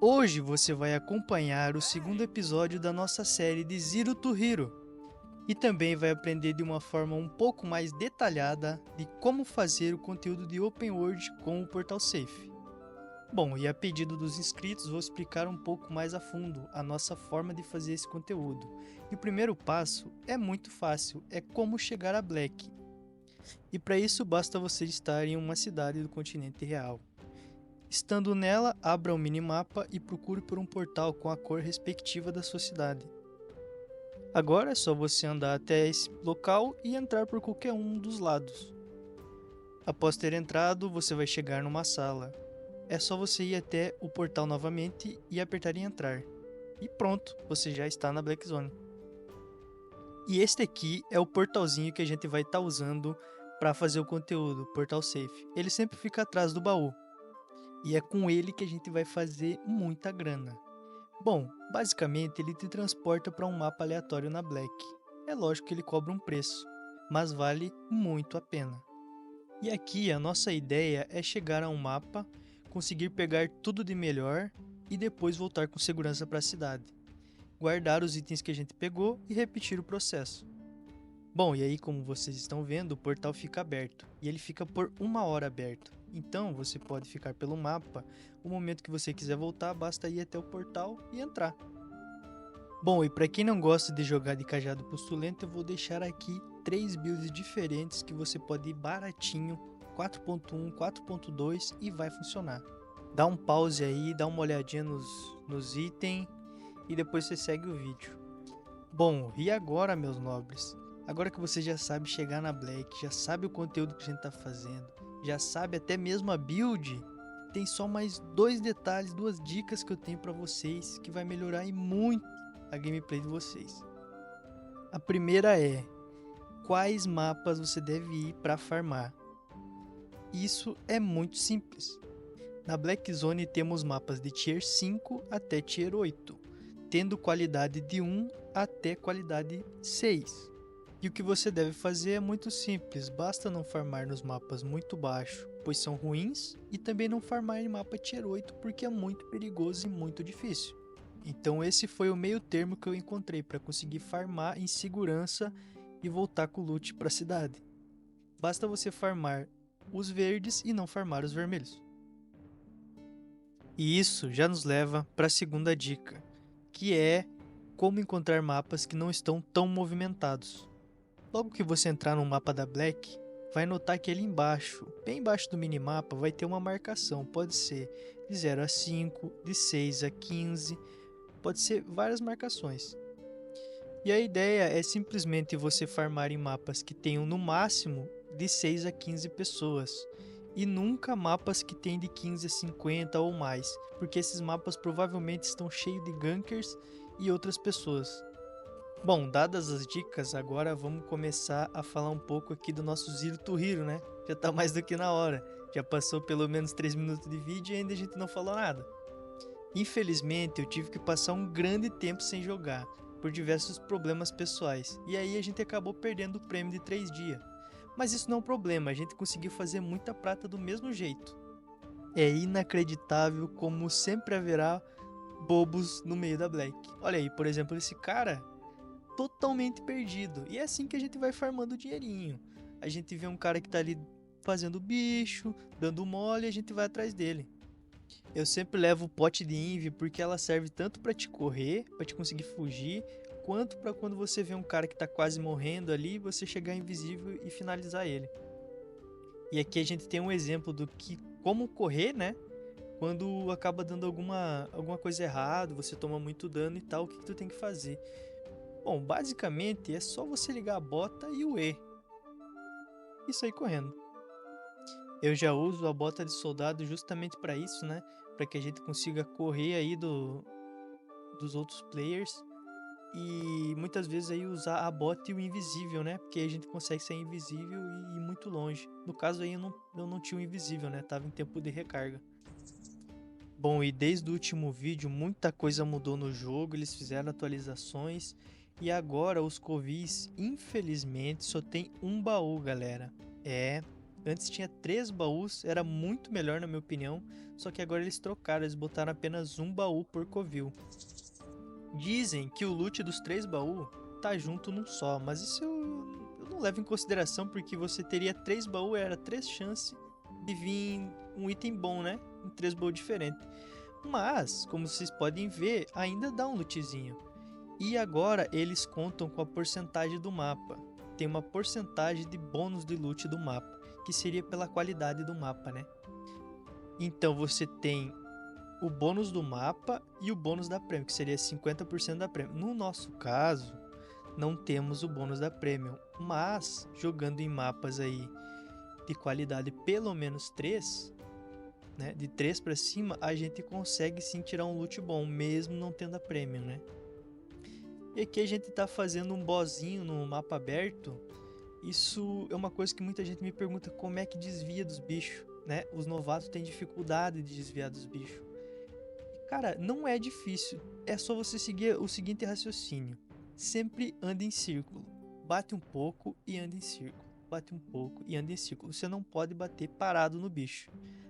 Hoje você vai acompanhar o segundo episódio da nossa série de Zero to Hero e também vai aprender de uma forma um pouco mais detalhada de como fazer o conteúdo de Open World com o Portal Safe. Bom, e a pedido dos inscritos vou explicar um pouco mais a fundo a nossa forma de fazer esse conteúdo. E o primeiro passo é muito fácil, é como chegar a Black. E para isso basta você estar em uma cidade do continente real. Estando nela, abra um minimapa e procure por um portal com a cor respectiva da sua cidade. Agora é só você andar até esse local e entrar por qualquer um dos lados. Após ter entrado, você vai chegar numa sala. É só você ir até o portal novamente e apertar em entrar. E pronto, você já está na Black Zone. E este aqui é o portalzinho que a gente vai estar usando para fazer o conteúdo, Portal Safe. Ele sempre fica atrás do baú. E é com ele que a gente vai fazer muita grana. Bom, basicamente ele te transporta para um mapa aleatório na Black. É lógico que ele cobra um preço, mas vale muito a pena. E aqui a nossa ideia é chegar a um mapa, conseguir pegar tudo de melhor e depois voltar com segurança para a cidade. Guardar os itens que a gente pegou e repetir o processo. Bom, e aí como vocês estão vendo, o portal fica aberto, e ele fica por 1 hora aberto. Então você pode ficar pelo mapa, o momento que você quiser voltar, basta ir até o portal e entrar. Bom, e para quem não gosta de jogar de cajado pustulento, eu vou deixar aqui 3 builds diferentes que você pode ir baratinho, 4.1, 4.2 e vai funcionar. Dá um pause aí, dá uma olhadinha nos itens e depois você segue o vídeo. Bom, e agora, meus nobres? Agora que você já sabe chegar na Black, já sabe o conteúdo que a gente tá fazendo, já sabe até mesmo a build, tem só mais 2 detalhes, 2 dicas que eu tenho para vocês que vai melhorar e muito a gameplay de vocês. A primeira é: quais mapas você deve ir para farmar? Isso é muito simples. Na Black Zone temos mapas de Tier 5 até Tier 8, tendo qualidade de 1 até qualidade 6. E o que você deve fazer é muito simples, basta não farmar nos mapas muito baixo, pois são ruins, e também não farmar em mapa Tier 8 porque é muito perigoso e muito difícil. Então esse foi o meio termo que eu encontrei para conseguir farmar em segurança e voltar com o loot para a cidade. Basta você farmar os verdes e não farmar os vermelhos. E isso já nos leva para a segunda dica, que é como encontrar mapas que não estão tão movimentados. Logo que você entrar no mapa da Black, vai notar que ali embaixo, bem embaixo do minimapa, vai ter uma marcação. Pode ser de 0 a 5, de 6 a 15, pode ser várias marcações. E a ideia é simplesmente você farmar em mapas que tenham no máximo de 6 a 15 pessoas. E nunca mapas que tem de 15 a 50 ou mais, porque esses mapas provavelmente estão cheios de gankers e outras pessoas. Bom, dadas as dicas, agora vamos começar a falar um pouco aqui do nosso Zero to Hero, né? Já tá mais do que na hora. Já passou pelo menos 3 minutos de vídeo e ainda a gente não falou nada. Infelizmente, eu tive que passar um grande tempo sem jogar, por diversos problemas pessoais. E aí a gente acabou perdendo o prêmio de 3 dias. Mas isso não é um problema, a gente conseguiu fazer muita prata do mesmo jeito. É inacreditável como sempre haverá bobos no meio da Black. Olha aí, por exemplo, esse cara totalmente perdido. E é assim que a gente vai farmando dinheirinho. A gente vê um cara que tá ali fazendo bicho, dando mole, e a gente vai atrás dele. Eu sempre levo o pote de Invi porque ela serve tanto para te correr, para te conseguir fugir, quanto para quando você vê um cara que tá quase morrendo ali, você chegar invisível e finalizar ele. E aqui a gente tem um exemplo do que como correr, né? Quando acaba dando alguma coisa errada, você toma muito dano e tal, o que tu tem que fazer? Bom, basicamente é só você ligar a bota e o E e sair correndo. Eu já uso a bota de soldado justamente para isso, né? Para que a gente consiga correr aí dos outros players e muitas vezes aí usar a bota e o invisível, né? Porque aí a gente consegue ser invisível e ir muito longe. No caso aí eu não tinha o invisível, né? Tava em tempo de recarga. Bom, e desde o último vídeo muita coisa mudou no jogo, eles fizeram atualizações e agora os covis, infelizmente, só tem um baú, galera. Antes tinha 3 baús, era muito melhor na minha opinião, só que agora eles trocaram, eles botaram apenas um baú por covil. Dizem que o loot dos 3 baús tá junto num só, mas isso eu não levo em consideração porque você teria 3 baús, era 3 chances de vir um item bom, né? Em 3 baús diferentes. Mas, como vocês podem ver, ainda dá um lootzinho. E agora eles contam com a porcentagem do mapa. Tem uma porcentagem de bônus de loot do mapa, que seria pela qualidade do mapa, né? Então você tem o bônus do mapa e o bônus da Premium, que seria 50% da Premium. No nosso caso, não temos o bônus da Premium, mas jogando em mapas aí de qualidade pelo menos 3, né, de 3 para cima, a gente consegue sim tirar um loot bom, mesmo não tendo a Premium, né? E aqui a gente tá fazendo um bossinho no mapa aberto. Isso é uma coisa que muita gente me pergunta, como é que desvia dos bichos, né? Os novatos têm dificuldade de desviar dos bichos. Cara, não é difícil, é só você seguir o seguinte raciocínio. Sempre anda em círculo, bate um pouco e anda em círculo, bate um pouco e anda em círculo. Você não pode bater parado no bicho.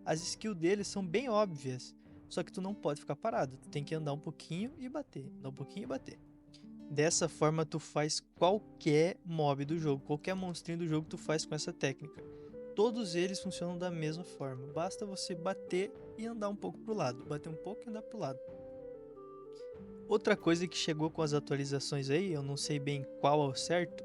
As skills deles são bem óbvias, só que tu não pode ficar parado, tu tem que andar um pouquinho e bater, andar um pouquinho e bater. Dessa forma tu faz qualquer mob do jogo, qualquer monstrinho do jogo tu faz com essa técnica. Todos eles funcionam da mesma forma, basta você bater e andar um pouco pro lado, bater um pouco e andar pro lado. Outra coisa que chegou com as atualizações aí, eu não sei bem qual ao certo,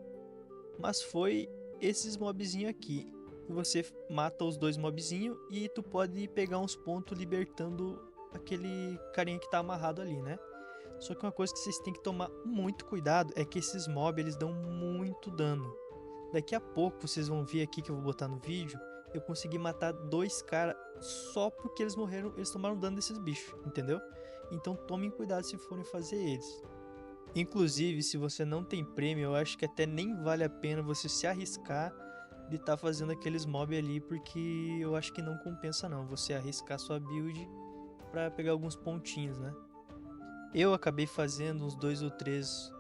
mas foi esses mobzinhos aqui. Você mata os 2 mobzinhos e tu pode pegar uns pontos libertando aquele carinha que tá amarrado ali, né? Só que uma coisa que vocês têm que tomar muito cuidado é que esses mobs eles dão muito dano. Daqui a pouco vocês vão ver aqui que eu vou botar no vídeo, eu consegui matar 2 caras só porque eles morreram, eles tomaram dano desses bichos, entendeu? Então tomem cuidado se forem fazer eles. Inclusive, se você não tem prêmio, eu acho que até nem vale a pena você se arriscar de estar fazendo aqueles mobs ali, porque eu acho que não compensa não, você arriscar sua build para pegar alguns pontinhos, né? Eu acabei fazendo uns 2 ou 3,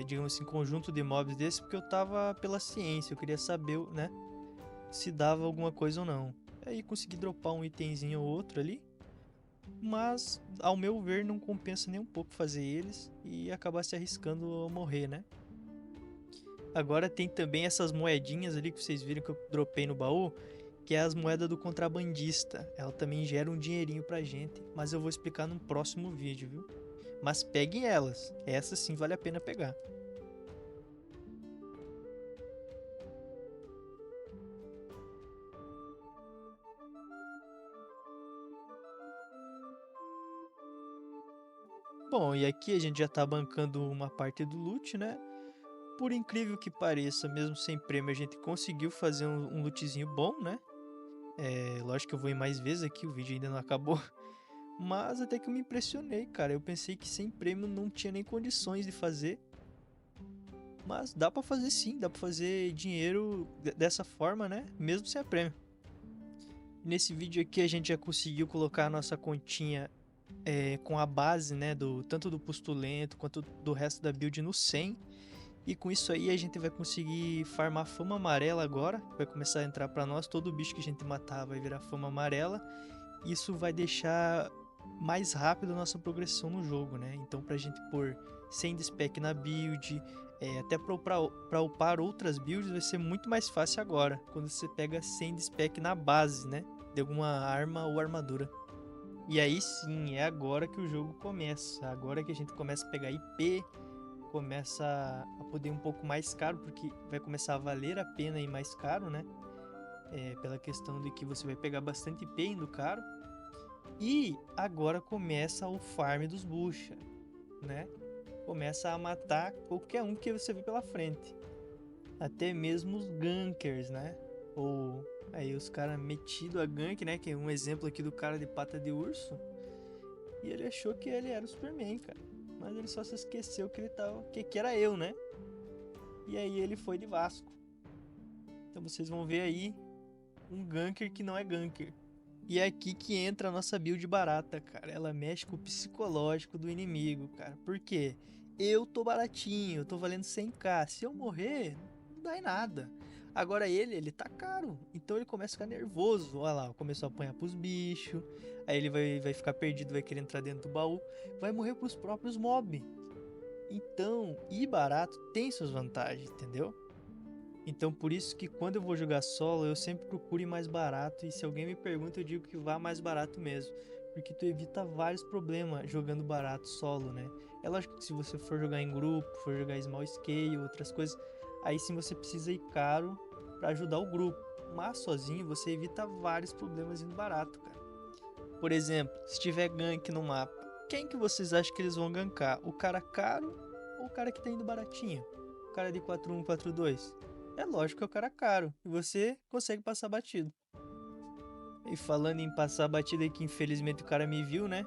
digamos assim, conjunto de mobs desse, porque eu tava pela ciência, eu queria saber, né, se dava alguma coisa ou não. Aí consegui dropar um itemzinho ou outro ali, mas ao meu ver não compensa nem um pouco fazer eles e acabar se arriscando a morrer, né? Agora tem também essas moedinhas ali que vocês viram que eu dropei no baú, que é as moedas do contrabandista. Ela também gera um dinheirinho pra gente, mas eu vou explicar no próximo vídeo, viu? Mas peguem elas, essas sim vale a pena pegar. Bom, e aqui a gente já tá bancando uma parte do loot, né? Por incrível que pareça, mesmo sem prêmio, a gente conseguiu fazer um lootzinho bom, né? Lógico que eu vou ir mais vezes aqui, o vídeo ainda não acabou. Mas até que eu me impressionei, cara. Eu pensei que sem prêmio não tinha nem condições de fazer. Mas dá pra fazer sim, dá pra fazer dinheiro dessa forma, né? Mesmo sem a prêmio. Nesse vídeo aqui a gente já conseguiu colocar a nossa continha com a base, né? Tanto do Pustulento quanto do resto da build no 100. E com isso aí a gente vai conseguir farmar fama amarela agora. Vai começar a entrar pra nós. Todo bicho que a gente matar vai virar fama amarela. Isso vai deixar mais rápido a nossa progressão no jogo, né? Então pra gente pôr 100 de spec na build, até pra upar outras builds vai ser muito mais fácil agora, quando você pega 100 de spec na base, né? De alguma arma ou armadura. E aí sim, é agora que o jogo começa, agora que a gente começa a pegar IP, começa a poder ir um pouco mais caro, porque vai começar a valer a pena ir mais caro, né? Pela questão de que você vai pegar bastante IP indo caro. E agora começa o farm dos bucha, né? Começa a matar qualquer um que você vê pela frente. Até mesmo os gankers, né? Ou aí os caras metidos a gank, né? Que é um exemplo aqui do cara de pata de urso. E ele achou que ele era o Superman, cara. Mas ele só se esqueceu que ele tava. Que era eu, né? E aí ele foi de Vasco. Então vocês vão ver aí um ganker que não é ganker. E é aqui que entra a nossa build barata, cara. Ela mexe com o psicológico do inimigo, cara. Por quê? Eu tô baratinho, eu tô valendo 100k. Se eu morrer, não dá em nada. Agora ele tá caro, então ele começa a ficar nervoso. Olha lá, começou a apanhar pros bichos, aí ele vai ficar perdido, vai querer entrar dentro do baú, vai morrer pros próprios mobs. Então, ir barato tem suas vantagens, entendeu? Então por isso que quando eu vou jogar solo, eu sempre procuro ir mais barato, e se alguém me pergunta, eu digo que vá mais barato mesmo, porque tu evita vários problemas jogando barato solo, né? É lógico que se você for jogar em grupo, for jogar small scale, outras coisas, aí sim você precisa ir caro para ajudar o grupo, mas sozinho você evita vários problemas indo barato, cara. Por exemplo, se tiver gank no mapa, quem que vocês acham que eles vão gankar? O cara caro ou o cara que tá indo baratinho? O cara de 4-1, 4-2? É lógico que é o cara caro, e você consegue passar batido. E falando em passar batido aí, que infelizmente o cara me viu, né?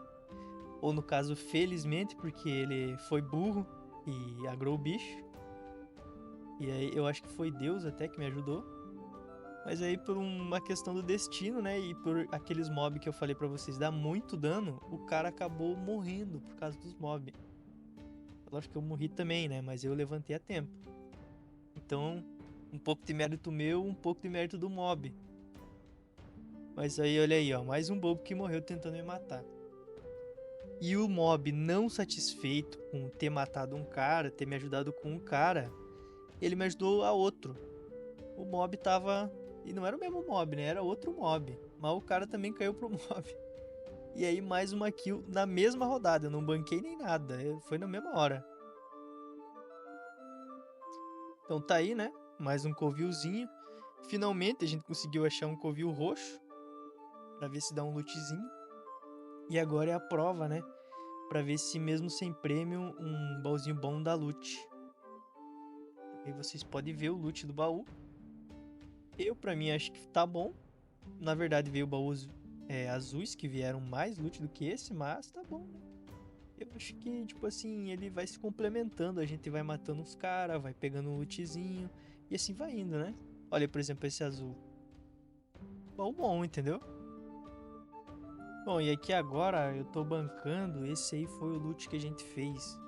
Ou no caso, felizmente, porque ele foi burro e agrou o bicho. E aí eu acho que foi Deus até que me ajudou. Mas aí por uma questão do destino, né? E por aqueles mobs que eu falei pra vocês dar muito dano, o cara acabou morrendo por causa dos mobs. Lógico que eu morri também, né? Mas eu levantei a tempo. Então, um pouco de mérito meu, um pouco de mérito do mob. Mas aí, olha aí, ó, mais um bobo que morreu tentando me matar. E o mob, não satisfeito com ter matado um cara, ter me ajudado com um cara, ele me ajudou a outro. O mob tava... E não era o mesmo mob, né? Era outro mob. Mas o cara também caiu pro mob. E aí, mais uma kill na mesma rodada. Eu não banquei nem nada. Foi na mesma hora. Então tá aí, né? Mais um covilzinho. Finalmente a gente conseguiu achar um covil roxo. Pra ver se dá um lootzinho. E agora é a prova, né? Pra ver se mesmo sem prêmio, um baúzinho bom dá loot. Aí vocês podem ver o loot do baú. Eu, pra mim, acho que tá bom. Na verdade, veio baús azuis que vieram mais loot do que esse, mas tá bom, né? Eu acho que, tipo assim, ele vai se complementando. A gente vai matando uns caras, vai pegando um lootzinho. E assim vai indo, né? Olha, por exemplo, esse azul. Baú bom, entendeu? Bom, e aqui agora eu tô bancando. Esse aí foi o loot que a gente fez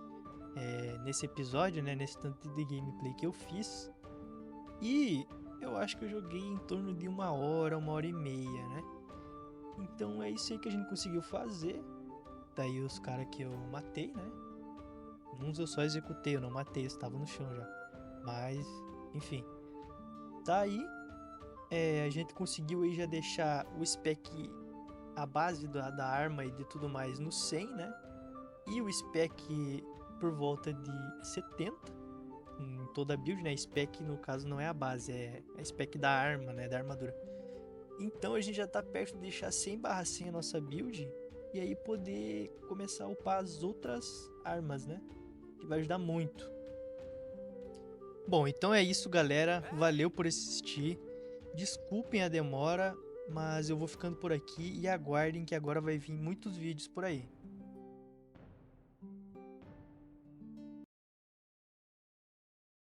nesse episódio, né? Nesse tanto de gameplay que eu fiz. E eu acho que eu joguei em torno de 1 hora, 1 hora e meia, né? Então é isso aí que a gente conseguiu fazer. Daí os caras que eu matei, né? Uns eu só executei, eu não matei, estavam no chão já. Mas, enfim. Daí a gente conseguiu aí já deixar o spec, a base da arma e de tudo mais no 100, né? E o spec por volta de 70 em toda a build, né? Spec no caso não é a base, é a spec da arma, né? Da armadura. Então a gente já tá perto de deixar 100/100 a nossa build e aí poder começar a upar as outras armas, né? Que vai ajudar muito. Bom, então é isso, galera. Valeu por assistir. Desculpem a demora, mas eu vou ficando por aqui e aguardem que agora vai vir muitos vídeos por aí.